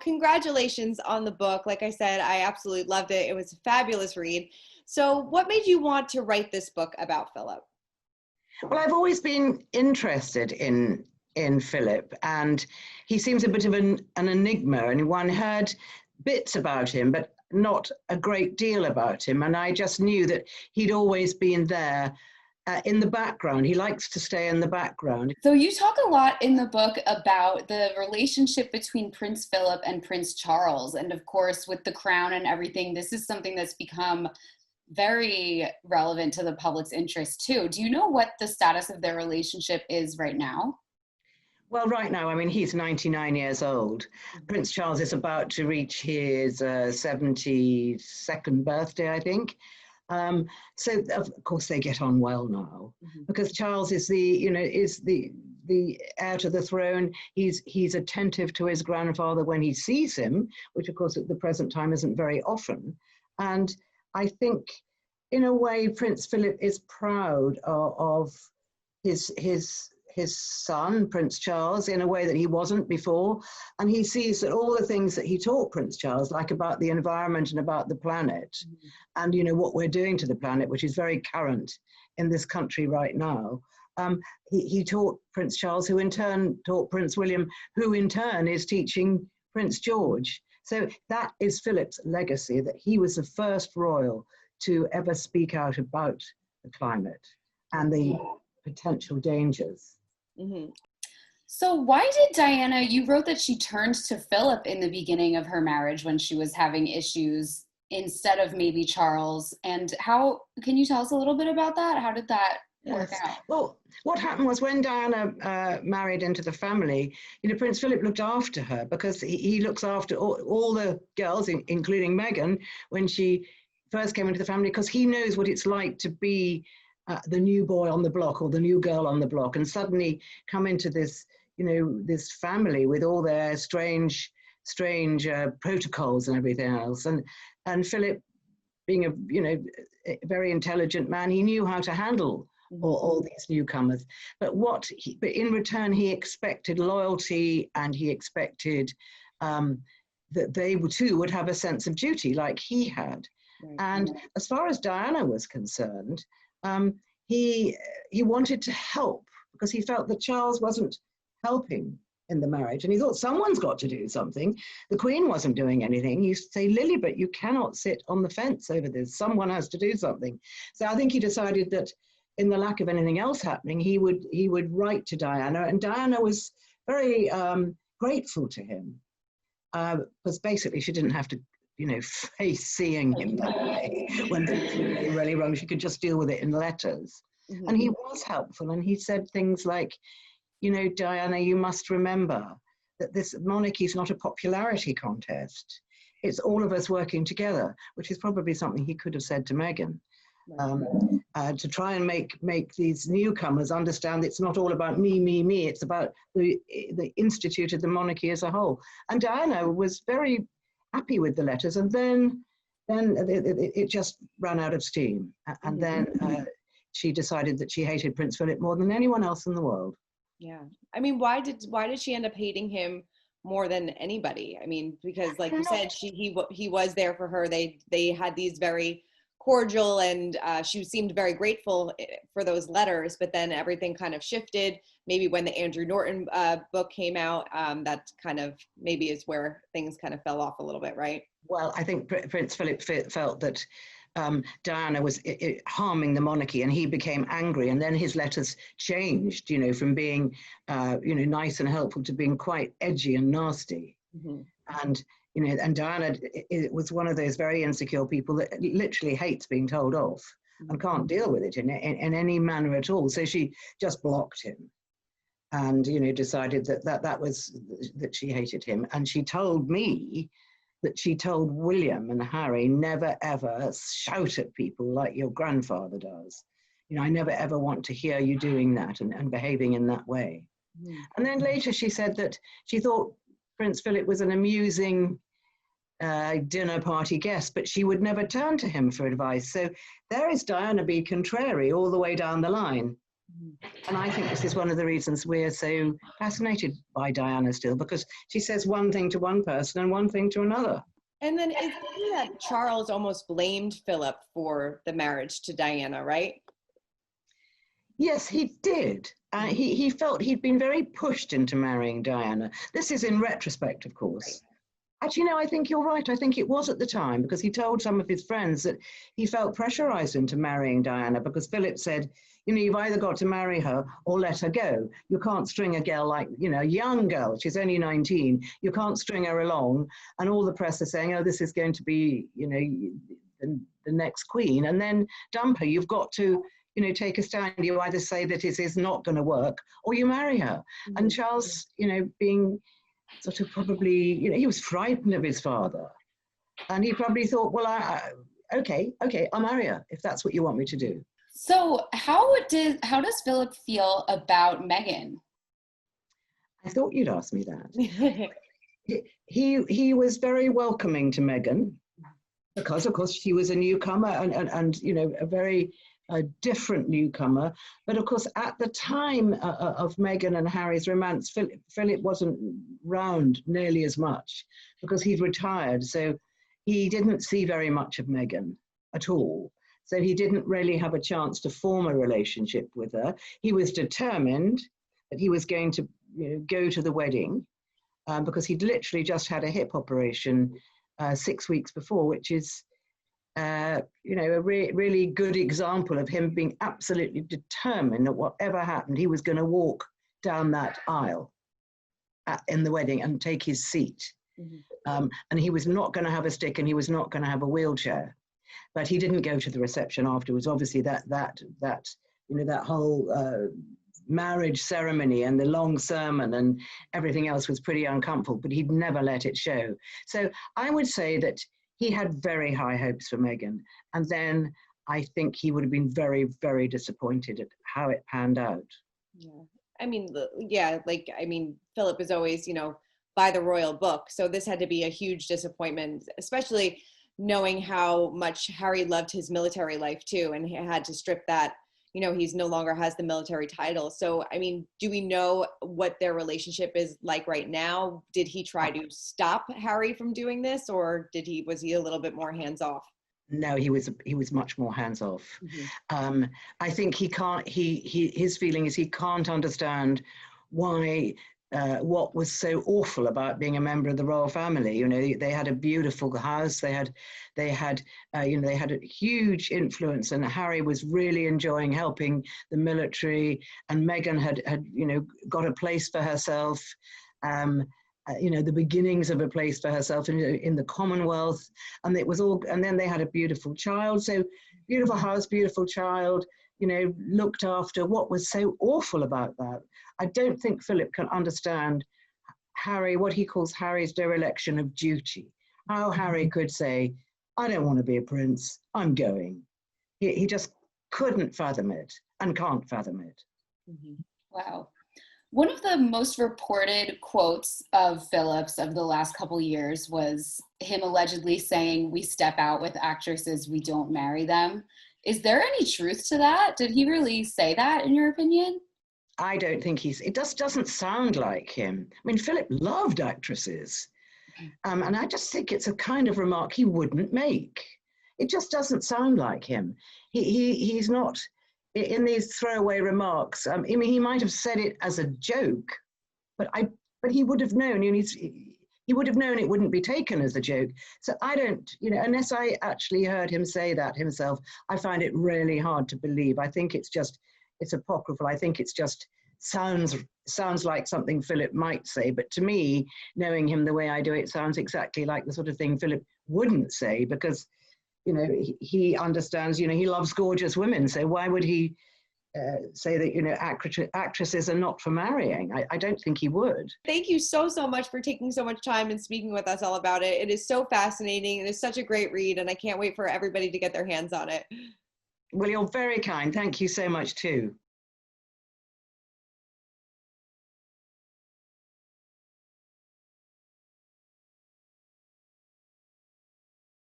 Congratulations on the book. Like I said, I absolutely loved it. It was a fabulous read. So, what made you want to write this book about Philip? Well, I've always been interested in Philip, and he seems a bit of an enigma, and one heard bits about him, but not a great deal about him. And I just knew that he'd always been there in the background. He likes to stay in the background. So you talk a lot in the book about the relationship between Prince Philip and Prince Charles. And of course, with the crown and everything, this is something that's become very relevant to the public's interest too. Do you know what the status of their relationship is right now? Well, right now, I mean, he's 99 years old. Prince Charles is about to reach his 72nd birthday, I think. So of course they get on well now, because Charles is the heir to the throne. He's attentive to his grandfather when he sees him, which of course at the present time isn't very often. And I think in a way Prince Philip is proud of his son, Prince Charles, in a way that he wasn't before. And he sees that all the things that he taught Prince Charles, like about the environment and about the planet, and what we're doing to the planet, which is very current in this country right now. He taught Prince Charles, who in turn taught Prince William, who in turn is teaching Prince George. So that is Philip's legacy, that he was the first royal to ever speak out about the climate and the potential dangers. So why did Diana, you wrote that she turned to Philip in the beginning of her marriage when she was having issues instead of maybe Charles, and how, can you tell us a little bit about that? How did that work out? Well, what happened was when Diana married into the family, Prince Philip looked after her, because he looks after all the girls, including Meghan, when she first came into the family, because he knows what it's like to be the new boy on the block or the new girl on the block, and suddenly come into this, this family with all their strange protocols and everything else. And Philip, being a very intelligent man, he knew how to handle all these newcomers. But in return, he expected loyalty, and he expected that they too would have a sense of duty like he had. And as far as Diana was concerned, he wanted to help, because he felt that Charles wasn't helping in the marriage, and he thought someone's got to do something. The Queen wasn't doing anything. He used to say, Lily, but you cannot sit on the fence over this. Someone has to do something. So I think he decided that in the lack of anything else happening, he would write to Diana, and Diana was very grateful to him, because basically she didn't have to face seeing him that way. When things were really wrong, she could just deal with it in letters. And he was helpful, and he said things like, Diana, you must remember that this monarchy is not a popularity contest. It's all of us working together, which is probably something he could have said to Meghan, to try and make these newcomers understand it's not all about me, it's about the institute of the monarchy as a whole. And Diana was very happy with the letters, and then it just ran out of steam, and then she decided that she hated Prince Philip more than anyone else in the world. Yeah, I mean, why did she end up hating him more than anybody? I mean, because like you said, he was there for her. They had these very cordial, and she seemed very grateful for those letters, but then everything kind of shifted. Maybe when the Andrew Norton book came out, that kind of maybe is where things kind of fell off a little bit, right? Well, I think Prince Philip felt that Diana was harming the monarchy, and he became angry, and then his letters changed, from being, nice and helpful to being quite edgy and nasty. And and Diana was one of those very insecure people that literally hates being told off and can't deal with it in any manner at all. So she just blocked him, and decided that she hated him. And she told me that she told William and Harry, never ever shout at people like your grandfather does. I never ever want to hear you doing that and behaving in that way. And then later she said that she thought Prince Philip was an amusing dinner party guest, but she would never turn to him for advice. So there is Diana be contrary all the way down the line. And I think this is one of the reasons we're so fascinated by Diana still, because she says one thing to one person and one thing to another. And then it's true that Charles almost blamed Philip for the marriage to Diana, right? Yes, he did. He felt he'd been very pushed into marrying Diana. This is in retrospect, of course. Actually, no, I think you're right. I think it was at the time, because he told some of his friends that he felt pressurized into marrying Diana, because Philip said, you know, you've either got to marry her or let her go. You can't string a girl like, you know, a young girl, she's only 19, you can't string her along, and all the press are saying, oh, this is going to be, you know, the next queen, and then dump her. You've got to, you know, take a stand. You either say that it is not going to work, or you marry her. Mm-hmm. And Charles, you know, being sort of probably, you know, he was frightened of his father. And he probably thought, well, okay, I'll marry her if that's what you want me to do. So how does Philip feel about Meghan? I thought you'd ask me that. he was very welcoming to Meghan, because of course she was a newcomer and you know, a very different newcomer. But of course, at the time of Meghan and Harry's romance, Philip wasn't round nearly as much, because he'd retired. So he didn't see very much of Meghan at all. So he didn't really have a chance to form a relationship with her. He was determined that he was going to, you know, go to the wedding, because he'd literally just had a hip operation 6 weeks before, which is, you know, a really good example of him being absolutely determined that whatever happened, he was going to walk down that aisle in the wedding and take his seat. Mm-hmm. And he was not going to have a stick, and he was not going to have a wheelchair. But he didn't go to the reception afterwards. Obviously, that you know, that whole marriage ceremony and the long sermon and everything else was pretty uncomfortable. But he'd never let it show. So I would say that he had very high hopes for Meghan, and then I think he would have been very, very disappointed at how it panned out. Yeah, I mean, yeah, like, I mean, Philip is always, you know, by the royal book. So this had to be a huge disappointment, especially knowing how much Harry loved his military life too, and he had to strip that, you know, he's no longer has the military title. So, I mean, do we know what their relationship is like right now? Did he try to stop Harry from doing this, or was he a little bit more hands off? No, he was much more hands off. Mm-hmm. I think his feeling is he can't understand why what was so awful about being a member of the royal family. You know, they had a beautiful house. They had you know, they had a huge influence, and Harry was really enjoying helping the military, and Meghan had you know, got a place for herself. You know, the beginnings of a place for herself in the Commonwealth, and it was all. And then they had a beautiful child. So beautiful house, beautiful child. You know, looked after. What was so awful about that? I don't think Philip can understand Harry, what he calls Harry's dereliction of duty. How Harry could say, I don't want to be a prince, I'm going. He just couldn't fathom it and can't fathom it. Mm-hmm. Wow. One of the most reported quotes of Philip's of the last couple years was him allegedly saying, we step out with actresses, we don't marry them. Is there any truth to that? Did he really say that, in your opinion? I don't think it just doesn't sound like him. I mean, Philip loved actresses. And I just think it's a kind of remark he wouldn't make. It just doesn't sound like him. He's not, in these throwaway remarks, I mean, he might have said it as a joke, but he would have known, you know, he would have known it wouldn't be taken as a joke. So I don't, you know, unless I actually heard him say that himself, I find it really hard to believe. I think it's apocryphal. I think it's just sounds like something Philip might say, but to me, knowing him the way I do, it sounds exactly like the sort of thing Philip wouldn't say, because, you know, he understands, you know, he loves gorgeous women, so why would he say that, you know, actresses are not for marrying? I don't think he would. Thank you so much for taking so much time and speaking with us all about it. It is so fascinating. It is such a great read, and I can't wait for everybody to get their hands on it. Well, you're very kind. Thank you so much too.